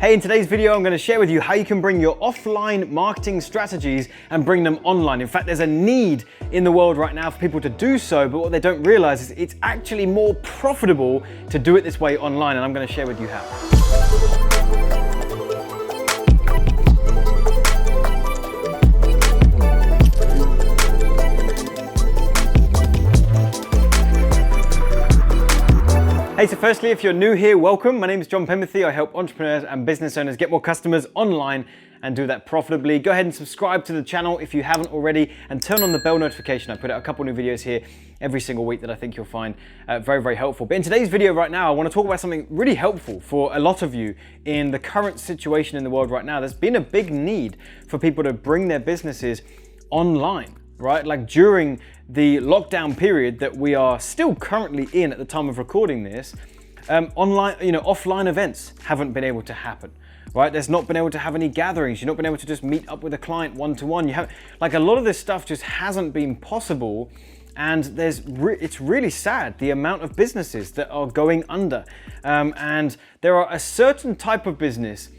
Hey, in today's video, I'm going to share with you how you can bring your offline marketing strategies and bring them online. In fact, there's a need in the world right now for people to do so, but what they don't realize is it's actually more profitable to do it this way online, and I'm going to share with you how. Hey, so firstly, if you're new here, welcome. My name is Penberthy. I help entrepreneurs and business owners get more customers online and do that profitably. Go ahead and subscribe to the channel if you haven't already and turn on the bell notification. I put out a couple new videos here every single week that I think you'll find very, very helpful. But in today's video right now, I want to talk about something really helpful for a lot of you in the current situation in the world right now. There's been a big need for people to bring their businesses online. Right? Like during the lockdown period that we are still currently in at the time of recording this, offline events haven't been able to happen, right? There's not been able to have any gatherings. You've not been able to just meet up with a client one-to-one. You have, like, a lot of this stuff just hasn't been possible, and it's really sad the amount of businesses that are going under. And there are a certain type of business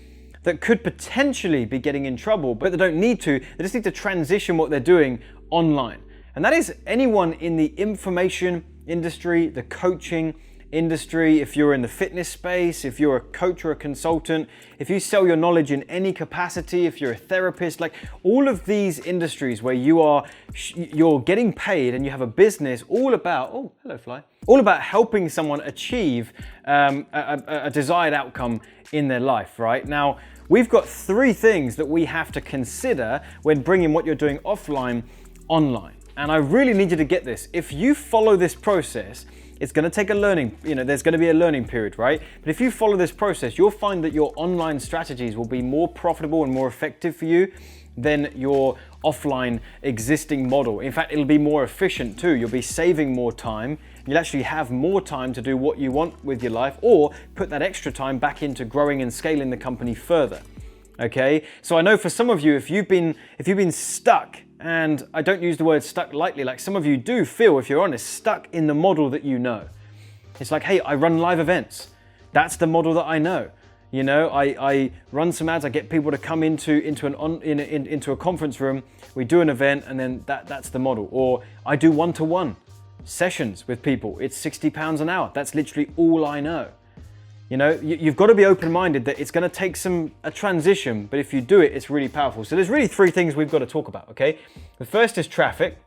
that could potentially be getting in trouble, but they don't need to. They just need to transition what they're doing online. And that is anyone in the information industry, the coaching industry, if you're in the fitness space, if you're a coach or a consultant, if you sell your knowledge in any capacity, if you're a therapist, like all of these industries where you're getting paid and you have a business all about, oh, hello fly, all about helping someone achieve a desired outcome in their life, right? Now, we've got three things that we have to consider when bringing what you're doing offline online. And I really need you to get this. If you follow this process, it's going to take a learning, there's going to be a learning period, right? But if you follow this process, you'll find that your online strategies will be more profitable and more effective for you than your offline existing model. In fact, it'll be more efficient too. You'll be saving more time. You'll actually have more time to do what you want with your life, or put that extra time back into growing and scaling the company further. Okay? So I know for some of you, if you've been stuck, and I don't use the word stuck lightly, like some of you do feel, if you're honest, stuck in the model that you know. It's like, hey, I run live events. That's the model that I know. I run some ads, I get people to come into a conference room, we do an event, and then that's the model. Or I do one-to-one sessions with people. It's £60 an hour. That's literally all I know. You've got to be open-minded that it's going to take a transition, but if you do it, it's really powerful. So there's really three things we've got to talk about, okay? The first is traffic.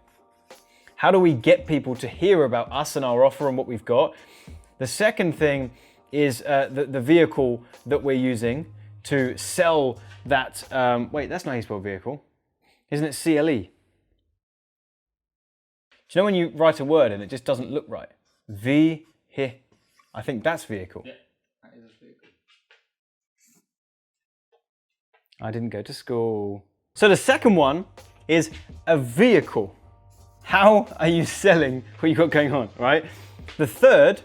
How do we get people to hear about us and our offer and what we've got? The second thing is the vehicle that we're using to sell that, wait, that's not how you spell vehicle. Isn't it CLE? Do you know when you write a word and it just doesn't look right? I think that's vehicle. Yeah. I didn't go to school. So the second one is a vehicle. How are you selling what you've got going on, right? The third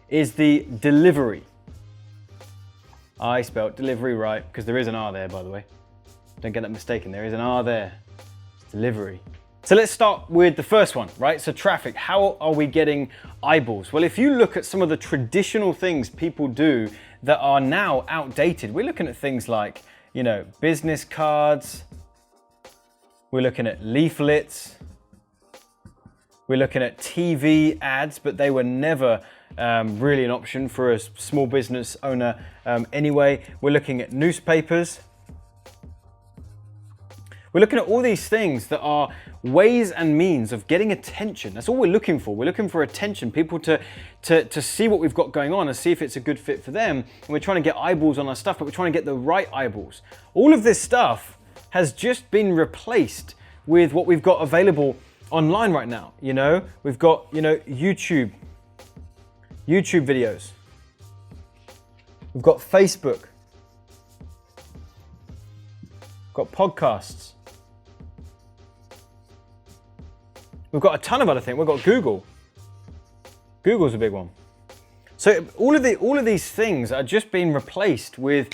is the delivery. I spelled delivery right, because there is an R there, by the way. Don't get that mistaken, there is an R there. It's delivery. So let's start with the first one, right? So traffic, how are we getting eyeballs? Well, if you look at some of the traditional things people do that are now outdated, we're looking at things like, business cards, we're looking at leaflets, we're looking at TV ads, but they were never really an option for a small business owner anyway. We're looking at newspapers. We're looking at all these things that are ways and means of getting attention. That's all we're looking for. We're looking for attention, people to see what we've got going on and see if it's a good fit for them. And we're trying to get eyeballs on our stuff, but we're trying to get the right eyeballs. All of this stuff has just been replaced with what we've got available online right now. We've got, YouTube videos. We've got Facebook. We've got podcasts. We've got a ton of other things. We've got Google. Google's a big one. So all of these things are just being replaced with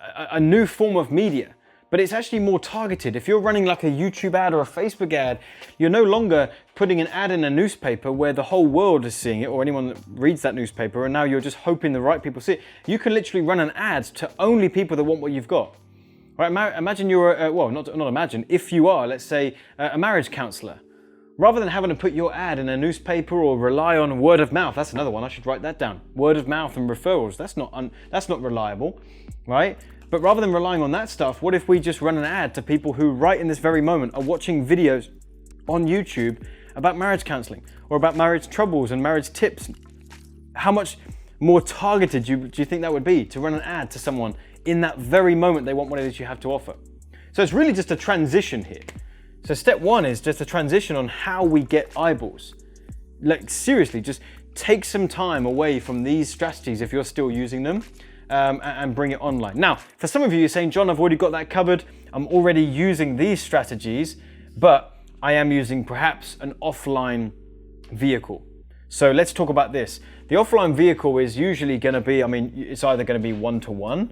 a new form of media. but it's actually more targeted. If you're running like a YouTube ad or a Facebook ad, you're no longer putting an ad in a newspaper where the whole world is seeing it, or anyone that reads that newspaper, and now you're just hoping the right people see it. You can literally run an ad to only people that want what you've got. Right? Imagine you're, well, not imagine, if you are, let's say, a marriage counselor. Rather than having to put your ad in a newspaper or rely on word of mouth, that's another one, I should write that down. Word of mouth and referrals, that's not reliable, right? But rather than relying on that stuff, what if we just run an ad to people who right in this very moment are watching videos on YouTube about marriage counseling or about marriage troubles and marriage tips? How much more targeted do you think that would be to run an ad to someone in that very moment they want what it is you have to offer? So it's really just a transition here. So step one is just a transition on how we get eyeballs. Like seriously, just take some time away from these strategies if you're still using them, and bring it online. Now, for some of you, you're saying, John, I've already got that covered. I'm already using these strategies, but I am using perhaps an offline vehicle. So let's talk about this. The offline vehicle is usually going to be, it's either going to be one-to-one,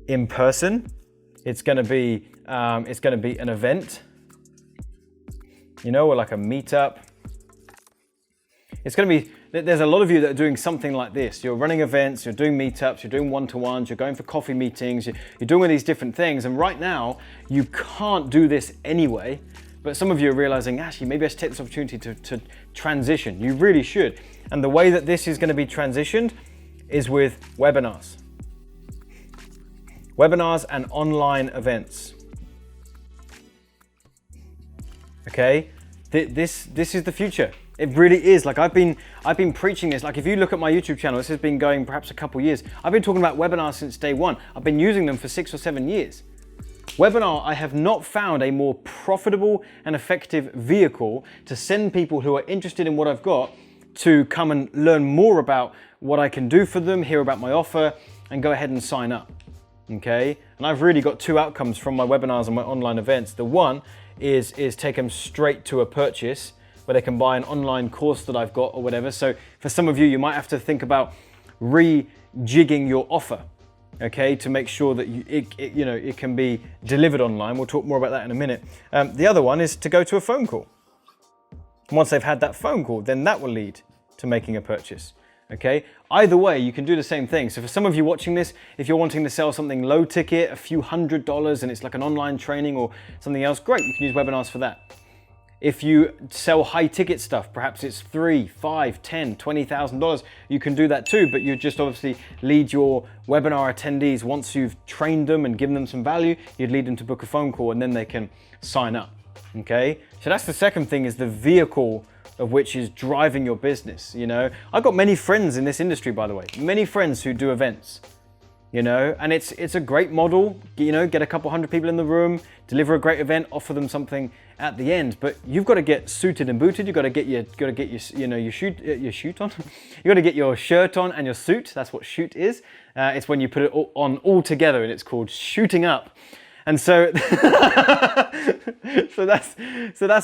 in person. It's going to be an event, or like a meetup. It's going to be, there's a lot of you that are doing something like this. You're running events, you're doing meetups, you're doing one-to-ones, you're going for coffee meetings, you're doing all these different things. And right now, you can't do this anyway. But some of you are realizing, actually, maybe I should take this opportunity to transition. You really should. And the way that this is going to be transitioned is with webinars. Webinars and online events. Okay, this is the future. It really is. Like I've been preaching this. Like if you look at my YouTube channel, this has been going perhaps a couple years. I've been talking about webinars since day one. I've been using them for 6 or 7 years. Webinar, I have not found a more profitable and effective vehicle to send people who are interested in what I've got to come and learn more about what I can do for them, hear about my offer, and go ahead and sign up. Okay, and I've really got 2 outcomes from my webinars and my online events. The one is take them straight to a purchase where they can buy an online course that I've got or whatever. So for some of you, you might have to think about rejigging your offer, okay, to make sure that it can be delivered online. We'll talk more about that in a minute. The other one is to go to a phone call. And once they've had that phone call, then that will lead to making a purchase. Okay, either way, you can do the same thing. So for some of you watching this, if you're wanting to sell something low ticket, a few $100s, and it's like an online training or something else, great, you can use webinars for that. If you sell high ticket stuff, perhaps it's $3, $5, $10, $20,000, you can do that too, but you just obviously lead your webinar attendees, once you've trained them and given them some value, you'd lead them to book a phone call and then they can sign up, okay? So that's the second thing, is the vehicle of which is driving your business. I've got many friends in this industry, by the way, many friends who do events, and it's a great model, get a couple hundred people in the room, deliver a great event, offer them something at the end, but you've got to get suited and booted. You've got to get your shoot on. You got to get your shirt on and your suit. That's what shoot is. It's when you put it all together, and it's called shooting up. And so, so that's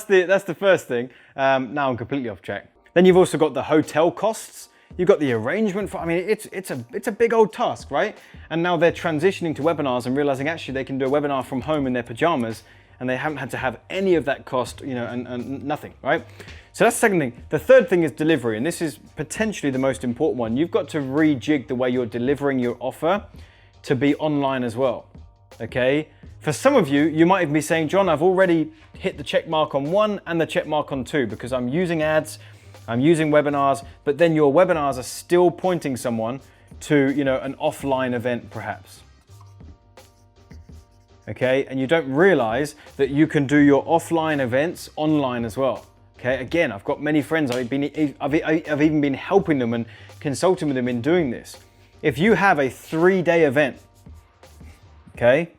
the first thing. Now I'm completely off track. Then you've also got the hotel costs. You've got the arrangement for. It's a big old task, right? And now they're transitioning to webinars and realizing actually they can do a webinar from home in their pajamas, and they haven't had to have any of that cost, and nothing, right? So that's the second thing. The third thing is delivery, and this is potentially the most important one. You've got to rejig the way you're delivering your offer to be online as well. Okay. For some of you, you might even be saying, John, I've already hit the check mark on 1 and the check mark on 2 because I'm using ads, I'm using webinars, but then your webinars are still pointing someone to, an offline event perhaps. Okay, and you don't realize that you can do your offline events online as well. Okay, again, I've got many friends, I've even been helping them and consulting with them in doing this. If you have a 3-day event, okay,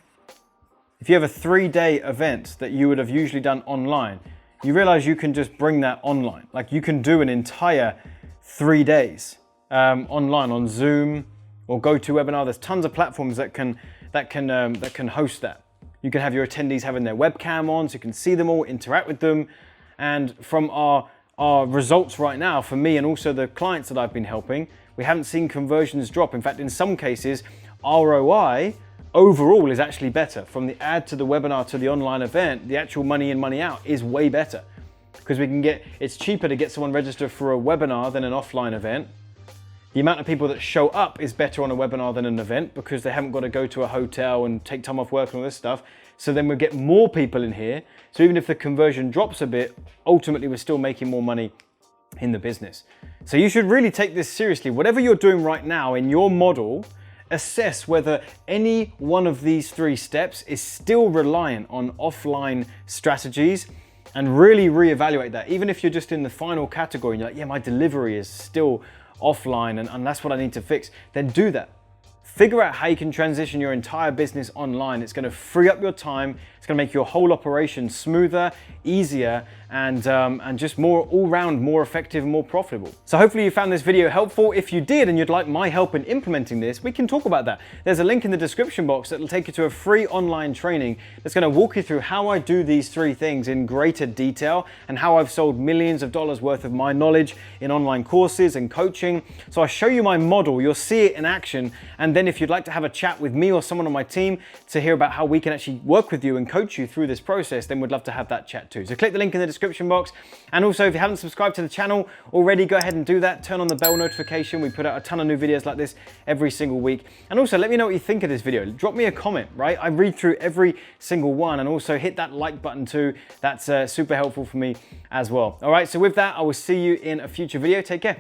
if you have a 3-day event that you would have usually done online, you realize you can just bring that online. Like you can do an entire 3 days online on Zoom or GoToWebinar. There's tons of platforms that can host that. You can have your attendees having their webcam on so you can see them all, interact with them. And from our results right now, for me and also the clients that I've been helping, we haven't seen conversions drop. In fact, in some cases, ROI overall is actually better. From the ad to the webinar to the online event, the actual money in, money out is way better, because it's cheaper to get someone registered for a webinar than an offline event. The amount of people that show up is better on a webinar than an event, because they haven't got to go to a hotel and take time off work and all this stuff. So then we'll get more people in here. So even if the conversion drops a bit, ultimately we're still making more money in the business. So you should really take this seriously. Whatever you're doing right now in your model, assess whether any one of these 3 steps is still reliant on offline strategies, and really reevaluate that. Even if you're just in the final category and you're like, yeah, my delivery is still offline and that's what I need to fix, then do that. Figure out how you can transition your entire business online. It's going to free up your time. It's going to make your whole operation smoother, easier, and just more all-round, more effective and more profitable. So hopefully you found this video helpful. If you did and you'd like my help in implementing this, we can talk about that. There's a link in the description box that will take you to a free online training that's going to walk you through how I do these 3 things in greater detail, and how I've sold millions of dollars worth of my knowledge in online courses and coaching. So I show you my model, you'll see it in action, and then if you'd like to have a chat with me or someone on my team to hear about how we can actually work with you and coach you through this process, then we'd love to have that chat too. So click the link in the description box. And also, if you haven't subscribed to the channel already, go ahead and do that. Turn on the bell notification. We put out a ton of new videos like this every single week. And also, let me know what you think of this video. Drop me a comment, right? I read through every single one, and also hit that like button too. That's super helpful for me as well. All right, so with that, I will see you in a future video. Take care.